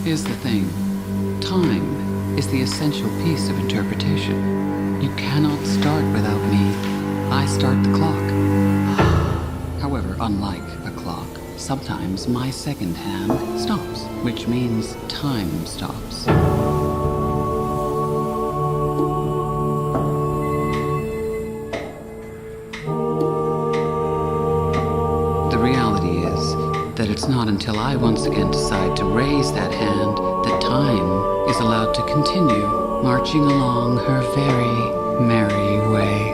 Here's the thing. Time is the essential piece of interpretation. You cannot start without me. I start the clock. However, unlike a clock, sometimes my second hand stops, which means time stops. The reality is that it's not until I once again decide to raise that hand that time is allowed to continue marching along her very merry way.